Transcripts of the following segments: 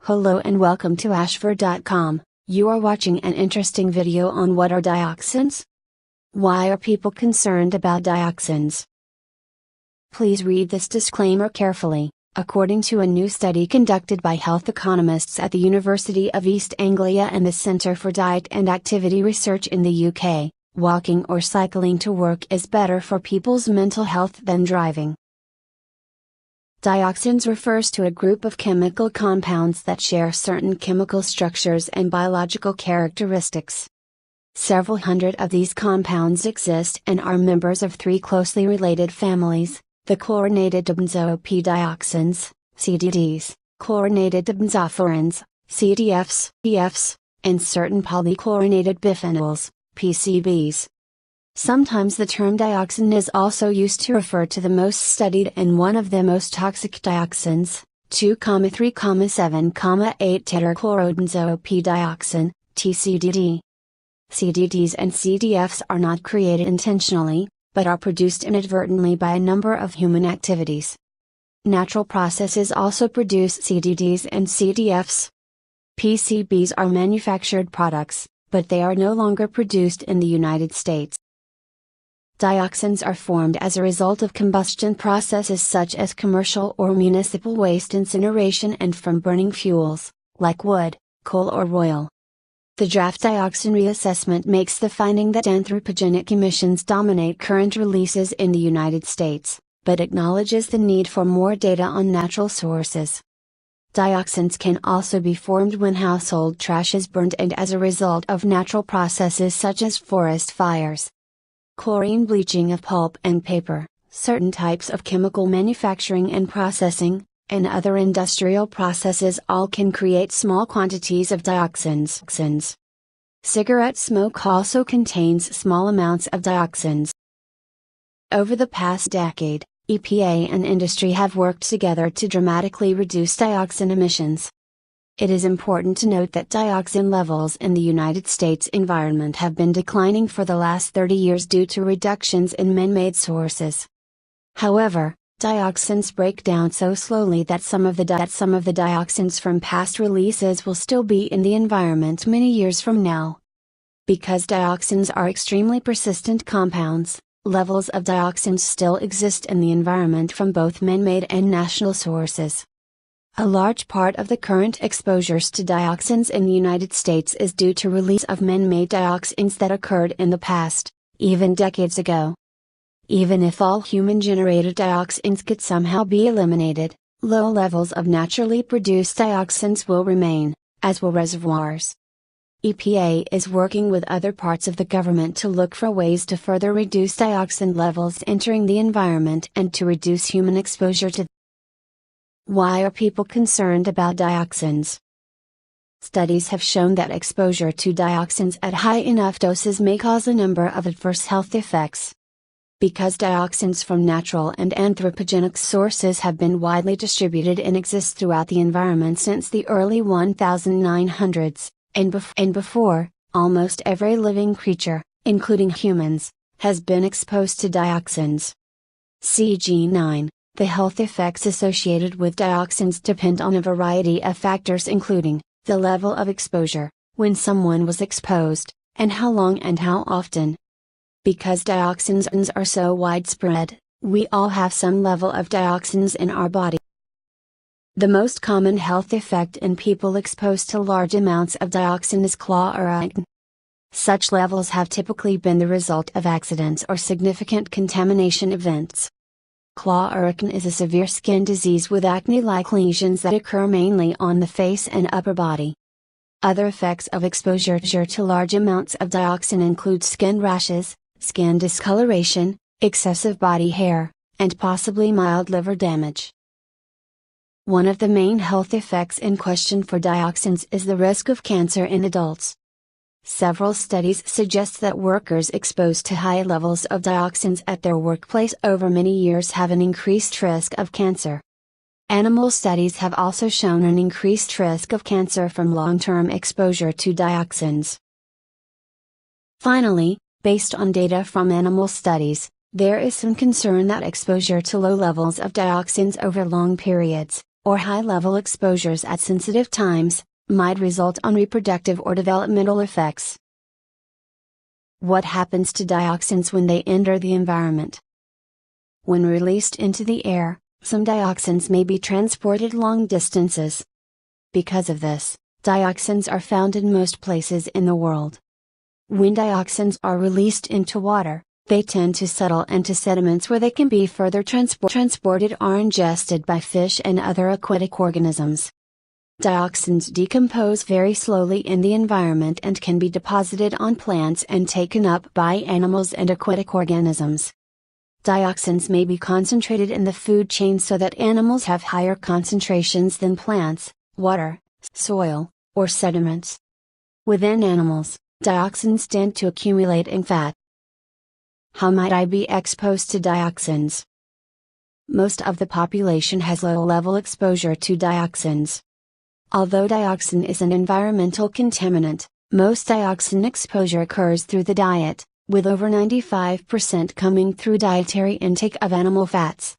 Hello and welcome to ashford.com. You are watching an interesting video on what are dioxins? Why are people concerned about dioxins? Please read this disclaimer carefully. According to a new study conducted by health economists at the University of East Anglia and the Centre for Diet and Activity Research in the UK, walking or cycling to work is better for people's mental health than driving. Dioxins refers to a group of chemical compounds that share certain chemical structures and biological characteristics. Several hundred of these compounds exist and are members of three closely related families: the chlorinated dioxins, CDDs, chlorinated furans, CDFs, and certain polychlorinated biphenyls, PCBs. Sometimes the term dioxin is also used to refer to the most studied and one of the most toxic dioxins, 2,3,7,8 tetrachlorobenzoyl-P-dioxin, TCDD. CDDs and CDFs are not created intentionally, but are produced inadvertently by a number of human activities. Natural processes also produce CDDs and CDFs. PCBs are manufactured products, but they are no longer produced in the United States. Dioxins are formed as a result of combustion processes such as commercial or municipal waste incineration and from burning fuels, like wood, coal or oil. The draft dioxin reassessment makes the finding that anthropogenic emissions dominate current releases in the United States, but acknowledges the need for more data on natural sources. Dioxins can also be formed when household trash is burned and as a result of natural processes such as forest fires. Chlorine bleaching of pulp and paper, certain types of chemical manufacturing and processing, and other industrial processes all can create small quantities of dioxins. Cigarette smoke also contains small amounts of dioxins. Over the past decade, EPA and industry have worked together to dramatically reduce dioxin emissions. It is important to note that dioxin levels in the United States environment have been declining for the last 30 years due to reductions in man-made sources. However, dioxins break down so slowly that some of the dioxins from past releases will still be in the environment many years from now. Because dioxins are extremely persistent compounds, levels of dioxins still exist in the environment from both man-made and natural sources. A large part of the current exposures to dioxins in the United States is due to release of man-made dioxins that occurred in the past, even decades ago. Even if all human-generated dioxins could somehow be eliminated, low levels of naturally produced dioxins will remain, as will reservoirs. EPA is working with other parts of the government to look for ways to further reduce dioxin levels entering the environment and to reduce human exposure to them. Why are people concerned about dioxins? Studies have shown that exposure to dioxins at high enough doses may cause a number of adverse health effects. Because dioxins from natural and anthropogenic sources have been widely distributed and exist throughout the environment since the early 1900s, and before, almost every living creature, including humans, has been exposed to dioxins. CG9. The health effects associated with dioxins depend on a variety of factors including, the level of exposure, when someone was exposed, and how long and how often. Because dioxins are so widespread, we all have some level of dioxins in our body. The most common health effect in people exposed to large amounts of dioxin is chlorine. Such levels have typically been the result of accidents or significant contamination events. Chlorine is a severe skin disease with acne-like lesions that occur mainly on the face and upper body. Other effects of exposure to large amounts of dioxin include skin rashes, skin discoloration, excessive body hair, and possibly mild liver damage. One of the main health effects in question for dioxins is the risk of cancer in adults. Several studies suggest that workers exposed to high levels of dioxins at their workplace over many years have an increased risk of cancer. Animal studies have also shown an increased risk of cancer from long-term exposure to dioxins. Finally, based on data from animal studies, there is some concern that exposure to low levels of dioxins over long periods, or high-level exposures at sensitive times, might result on reproductive or developmental effects. What happens to dioxins when they enter the environment? When released into the air, some dioxins may be transported long distances. Because of this, dioxins are found in most places in the world. When dioxins are released into water, they tend to settle into sediments where they can be further transported or ingested by fish and other aquatic organisms. Dioxins decompose very slowly in the environment and can be deposited on plants and taken up by animals and aquatic organisms. Dioxins may be concentrated in the food chain so that animals have higher concentrations than plants, water, soil, or sediments. Within animals, dioxins tend to accumulate in fat. How might I be exposed to dioxins? Most of the population has low-level exposure to dioxins. Although dioxin is an environmental contaminant, most dioxin exposure occurs through the diet, with over 95% coming through dietary intake of animal fats.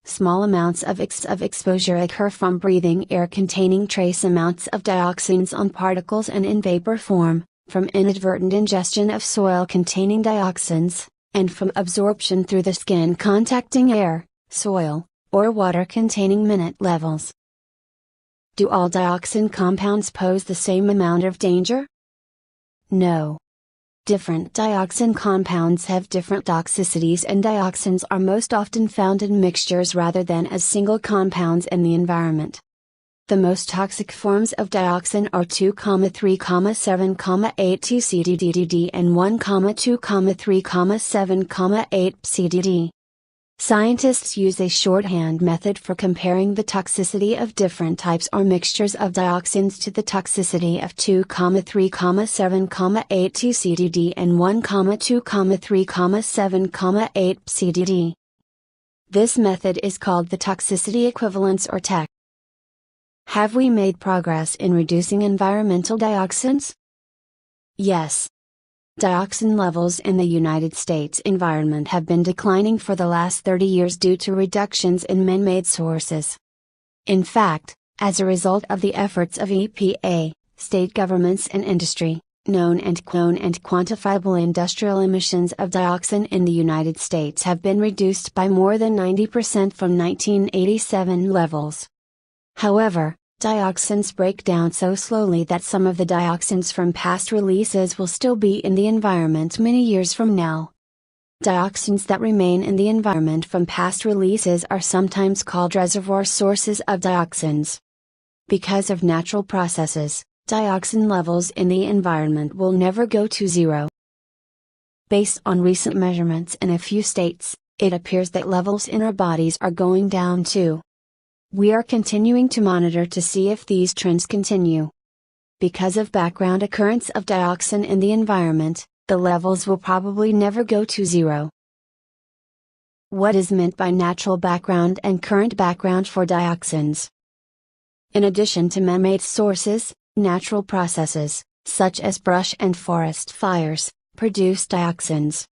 Small amounts of exposure occur from breathing air containing trace amounts of dioxins on particles and in vapor form, from inadvertent ingestion of soil containing dioxins, and from absorption through the skin contacting air, soil, or water containing minute levels. Do all dioxin compounds pose the same amount of danger? No. Different dioxin compounds have different toxicities, and dioxins are most often found in mixtures rather than as single compounds in the environment. The most toxic forms of dioxin are 2,3,7,8 TCDD and 1,2,3,7,8 PCDD. Scientists use a shorthand method for comparing the toxicity of different types or mixtures of dioxins to the toxicity of 2,3,7,8 TCDD and 1,2,3,7,8 PCDD. This method is called the toxicity equivalence or TEC. Have we made progress in reducing environmental dioxins? Yes. Dioxin levels in the United States environment have been declining for the last 30 years due to reductions in man-made sources. In fact, as a result of the efforts of EPA, state governments and industry, known and quantifiable industrial emissions of dioxin in the United States have been reduced by more than 90% from 1987 levels. However, dioxins break down so slowly that some of the dioxins from past releases will still be in the environment many years from now. Dioxins that remain in the environment from past releases are sometimes called reservoir sources of dioxins. Because of natural processes, dioxin levels in the environment will never go to zero. Based on recent measurements in a few states, it appears that levels in our bodies are going down too. We are continuing to monitor to see if these trends continue. Because of background occurrence of dioxin in the environment, the levels will probably never go to zero. What is meant by natural background and current background for dioxins? In addition to man-made sources, natural processes, such as brush and forest fires, produce dioxins.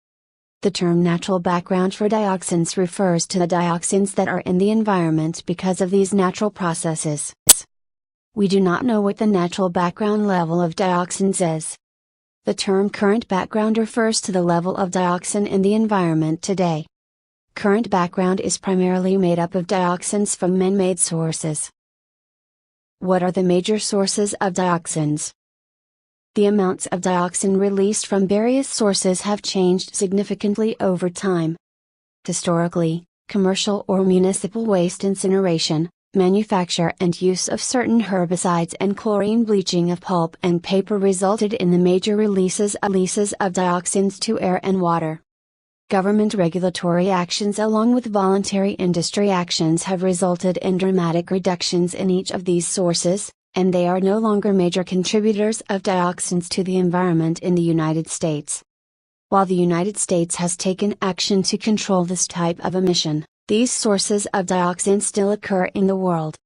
The term natural background for dioxins refers to the dioxins that are in the environment because of these natural processes. We do not know what the natural background level of dioxins is. The term current background refers to the level of dioxin in the environment today. Current background is primarily made up of dioxins from man-made sources. What are the major sources of dioxins? The amounts of dioxin released from various sources have changed significantly over time. Historically, commercial or municipal waste incineration, manufacture and use of certain herbicides and chlorine bleaching of pulp and paper resulted in the major releases of dioxins to air and water. Government regulatory actions along with voluntary industry actions have resulted in dramatic reductions in each of these sources, and they are no longer major contributors of dioxins to the environment in the United States. While the United States has taken action to control this type of emission, these sources of dioxin still occur in the world.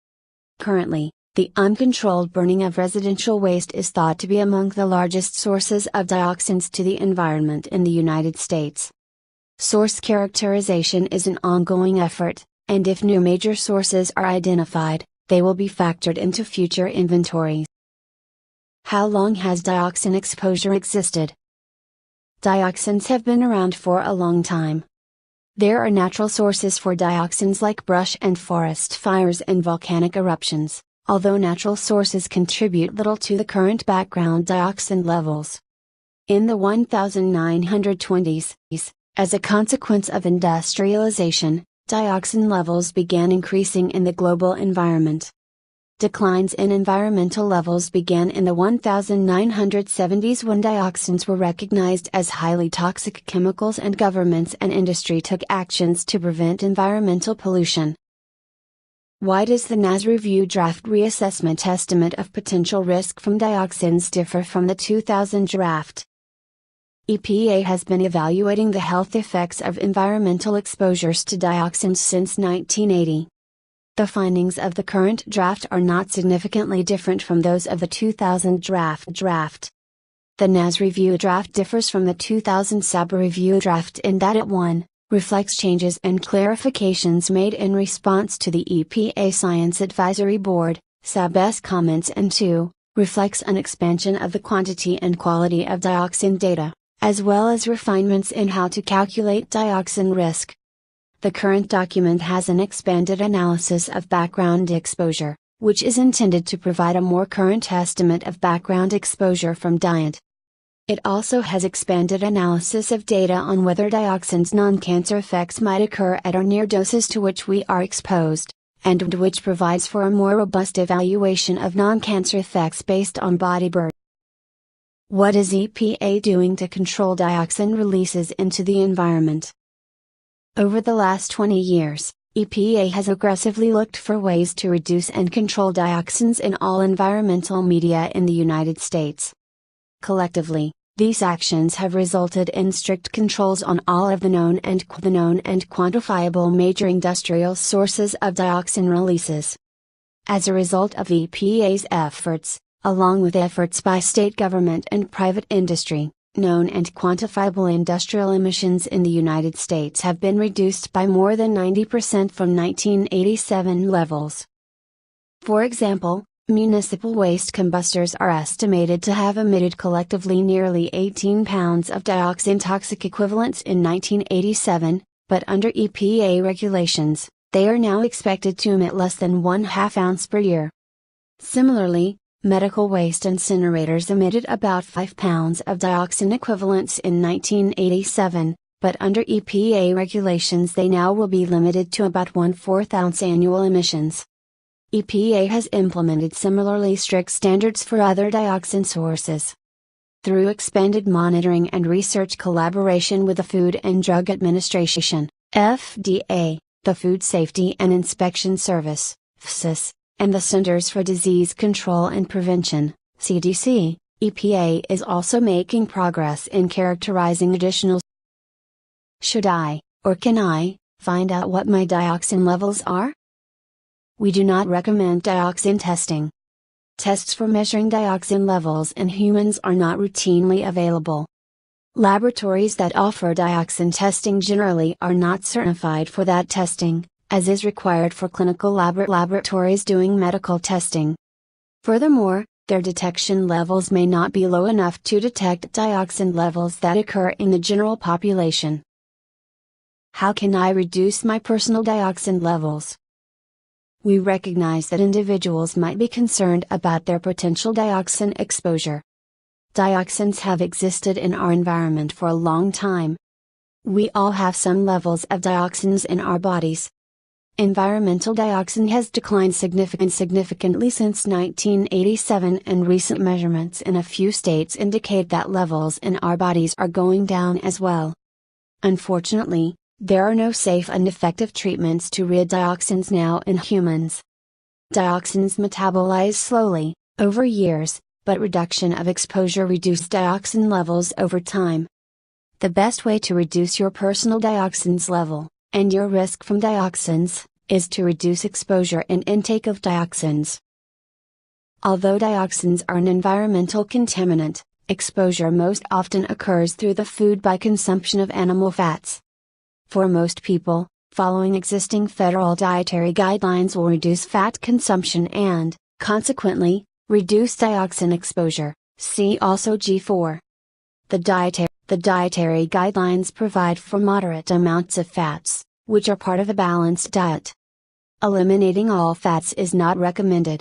Currently, the uncontrolled burning of residential waste is thought to be among the largest sources of dioxins to the environment in the United States. Source characterization is an ongoing effort, and if new major sources are identified, they will be factored into future inventories. How long has dioxin exposure existed? Dioxins have been around for a long time. There are natural sources for dioxins like brush and forest fires and volcanic eruptions, although natural sources contribute little to the current background dioxin levels. In the 1920s, as a consequence of industrialization, dioxin levels began increasing in the global environment. Declines in environmental levels began in the 1970s when dioxins were recognized as highly toxic chemicals and governments and industry took actions to prevent environmental pollution. Why does the NAS Review Draft Reassessment Estimate of Potential Risk from Dioxins differ from the 2000 draft? EPA has been evaluating the health effects of environmental exposures to dioxins since 1980. The findings of the current draft are not significantly different from those of the 2000 draft. The NAS Review Draft differs from the 2000 Super-Review Draft in that it 1. Reflects changes and clarifications made in response to the EPA Science Advisory Board, SAB's comments, and 2. Reflects an expansion of the quantity and quality of dioxin data, as well as refinements in how to calculate dioxin risk. The current document has an expanded analysis of background exposure, which is intended to provide a more current estimate of background exposure from diet. It also has expanded analysis of data on whether dioxin's non-cancer effects might occur at or near doses to which we are exposed, and which provides for a more robust evaluation of non-cancer effects based on body burden. What is EPA doing to control dioxin releases into the environment? Over the last 20 years, EPA has aggressively looked for ways to reduce and control dioxins in all environmental media in the United States. Collectively, these actions have resulted in strict controls on all of the known and quantifiable major industrial sources of dioxin releases. As a result of EPA's efforts, along with efforts by state government and private industry, known and quantifiable industrial emissions in the United States have been reduced by more than 90% from 1987 levels. For example, municipal waste combustors are estimated to have emitted collectively nearly 18 pounds of dioxin toxic equivalents in 1987, but under EPA regulations, they are now expected to emit less than 1/2 ounce per year. Similarly, medical waste incinerators emitted about 5 pounds of dioxin equivalents in 1987, but under EPA regulations they now will be limited to about 1/4 ounce annual emissions. EPA has implemented similarly strict standards for other dioxin sources. Through expanded monitoring and research collaboration with the Food and Drug Administration, FDA, the Food Safety and Inspection Service, FSIS, and the Centers for Disease Control and Prevention, CDC, EPA is also making progress in characterizing additional. Should I, or can I, find out what my dioxin levels are? We do not recommend dioxin testing. Tests for measuring dioxin levels in humans are not routinely available. Laboratories that offer dioxin testing generally are not certified for that testing, as is required for clinical laboratories doing medical testing. Furthermore, their detection levels may not be low enough to detect dioxin levels that occur in the general population. How can I reduce my personal dioxin levels? We recognize that individuals might be concerned about their potential dioxin exposure. Dioxins have existed in our environment for a long time. We all have some levels of dioxins in our bodies. Environmental dioxin has declined significantly since 1987, and recent measurements in a few states indicate that levels in our bodies are going down as well. Unfortunately, there are no safe and effective treatments to dioxins now in humans. Dioxins metabolize slowly, over years, but reduction of exposure reduces dioxin levels over time. The best way to reduce your personal dioxins level, and your risk from dioxins, is to reduce exposure and intake of dioxins. Although dioxins are an environmental contaminant, exposure most often occurs through the food by consumption of animal fats. For most people, Following existing federal dietary guidelines will reduce fat consumption and, consequently, reduce dioxin exposure. See also G4. The dietary guidelines provide for moderate amounts of fats, which are part of a balanced diet. Eliminating all fats is not recommended.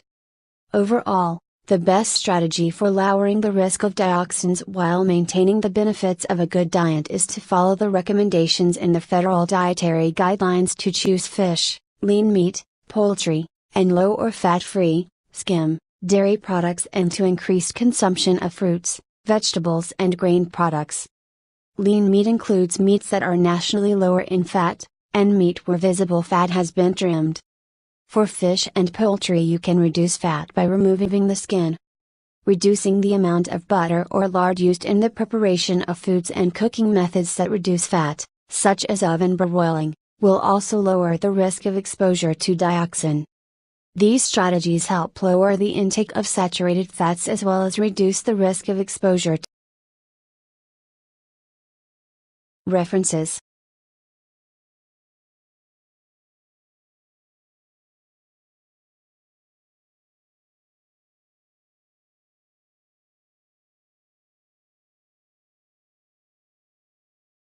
Overall, the best strategy for lowering the risk of dioxins while maintaining the benefits of a good diet is to follow the recommendations in the federal dietary guidelines to choose fish, lean meat, poultry, and low or fat-free, skim, dairy products, and to increase consumption of fruits, vegetables, and grain products. Lean meat includes meats that are naturally lower in fat, and meat where visible fat has been trimmed. For fish and poultry, you can reduce fat by removing the skin. Reducing the amount of butter or lard used in the preparation of foods and cooking methods that reduce fat, such as oven broiling, will also lower the risk of exposure to dioxin. These strategies help lower the intake of saturated fats as well as reduce the risk of exposure. References